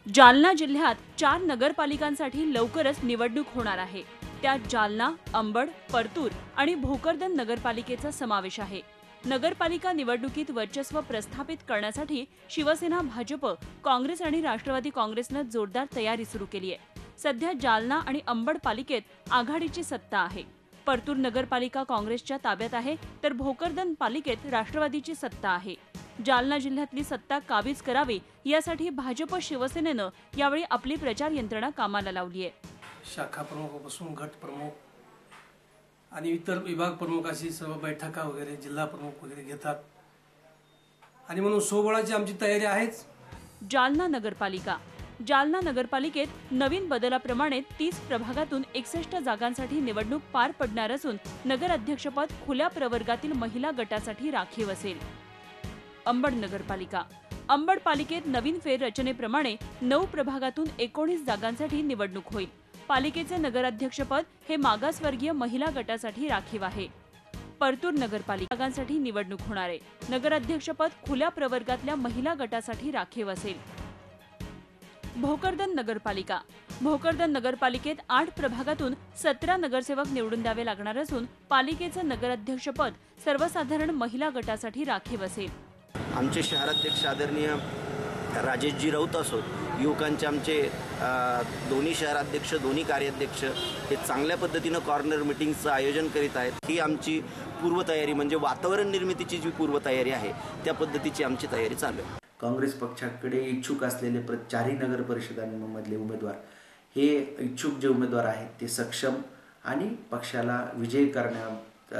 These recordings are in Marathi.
जालना जिल्ह्यात 4 नगरपालिकांसाठी लवकरच निवडणूक होणार आहे। त्यात जालना, अंबड, परतूर आणि भोकरदन नगरपालिकेचा समावेश आहे। नगरपालिका निवडणुकीत वर्चस्व प्रस्थापित करण्यासाठी शिवसेना, भाजप, काँग्रेस आणि राष्ट्रवादी काँग्रेसनं जोरदार तयारी सुरू केली आहे। सध्या जालना आणि अंबड पालिकेत आघाडीची सत्ता आहे। परतूर नगरपालिका काँग्रेसच्या ताब्यात आहे, तर भोकरदन पालिकेत राष्ट्रवादीची सत्ता आहे। जालना जिल्ह्यातली सत्ता काबीज करावी यासाठी भाजप शिवसेनेनं यावेळी आपली प्रचार यंत्रणा कामाला लावली आहे। शाखा प्रमुखापासून गट प्रमुख आणि इतर विभाग प्रमुख अशी सर्व बैठका वगैरे जिल्हा प्रमुख वगैरे घेतात आणि म्हणून सोबळाची आमची तयारी आहेच। जालना नगरपालिकेत नवीन बदलाप्रमाणे 30 प्रभागातून 61 जागांसाठी निवडणूक पार पडणार असून नगराध्यक्षपद खुल्या प्रवर्गातील महिला गटासाठी राखीव असेल। अंबड पालिकेत नवीन फेररचनेप्रमाणे 9 प्रभागातून 19 जागांसाठी निवडणूक होईल। पालिकेचे नगराध्यक्षपद हे मागासवर्गीय महिला गटासाठी राखीव आहे। परतूर नगरपालिका जागांसाठी निवडणूक होणार आहे। नगराध्यक्षपद खुल्या प्रवर्गातल्या महिला गटासाठी राखीव असेल। भोकरदन नगरपालिकेत 8 प्रभागातून 17 नगरसेवक निवडून द्यावे लागणार असून पालिकेचं नगराध्यक्षपद सर्वसाधारण महिला गटासाठी राखीव असेल। आमचे शहराध्यक्ष आदरणीय राजेशजी राऊत असोत, युवकांचे आमचे दोन्ही शहराध्यक्ष, दोन्ही कार्याध्यक्ष हे चांगल्या पद्धतीनं कॉर्नर मीटिंगचं आयोजन करीत आहेत। ही आमची पूर्वतयारी म्हणजे वातावरण निर्मितीची जी पूर्वतयारी आहे त्या पद्धतीची आमची तयारी चालू आहे। काँग्रेस पक्षाकडे इच्छुक असलेले 4 नगर परिषदांमधले उमेदवार हे इच्छुक जे उमेदवार आहेत ते सक्षम आणि पक्षाला विजयी करण्यात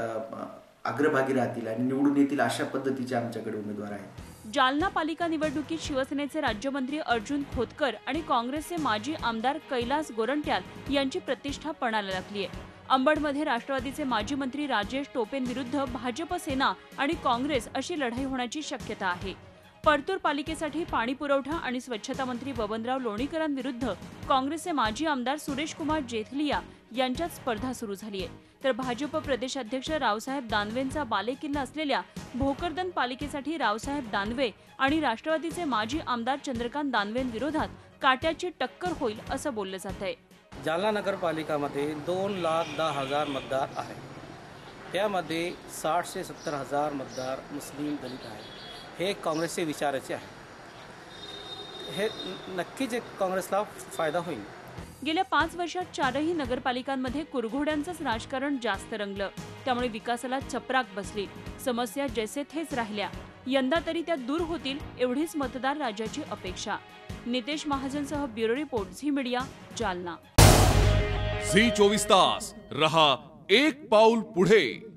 अग्रभागी राहतील आणि निवडून येतील अशा पद्धतीचे आमच्याकडे उमेदवार आहेत। जालना पालिका निवडणुकीत शिवसेनेचे राज्यमंत्री अर्जुन खोतकर आणि काँग्रेसचे माजी आमदार कैलास गोरंट्याल यांची प्रतिष्ठा पणाला लागली आहे। अंबडमध्ये राष्ट्रवादीचे माजी मंत्री राजेश टोपेंविरुद्ध भाजप, सेना आणि काँग्रेस अशी लढाई होण्याची शक्यता आहे। परतूर पालिकेसाठी पाणी पुरवठा आणि स्वच्छता मंत्री बबनराव लोणीकरांविरुद्ध काँग्रेसचे माजी आमदार सुरेश कुमार जेथलिया यांच्यात स्पर्धा सुरू झाली आहे, तर भाजप प्रदेशाध्यक्ष रावसाहेब दानवेंचा बालेकिल्ला असलेल्या भोकरदन पालिकेसाठी रावसाहेब दानवे आणि राष्ट्रवादीचे माजी आमदार चंद्रकांत दानवेंविरोधात काट्याची टक्कर होईल असं बोललं जात आहे। जालना नगरपालिकामध्ये 2,10,000 मतदार आहेत। त्यामध्ये 60 ते 70 हजार मतदार मुस्लिम दलित आहेत। हे काँग्रेसचे विचाराचे आहे। हे नक्कीच एक काँग्रेसला फायदा होईल। गेल्या 5 वर्षात 4ही नगरपालिकांमध्ये कुरघोड्यांचंच राजकारण जास्त रंगलं, त्यामुळे विकासाला चपराक बसली। समस्या जैसे थेच राहिल्या। यंदा तरी त्या दूर होतील एवढीच मतदार राजाची अपेक्षा। नितेश महाजनसह bureau report, Zee media, Jalna. Zee 24 तास रहा एक पाऊल पुढे।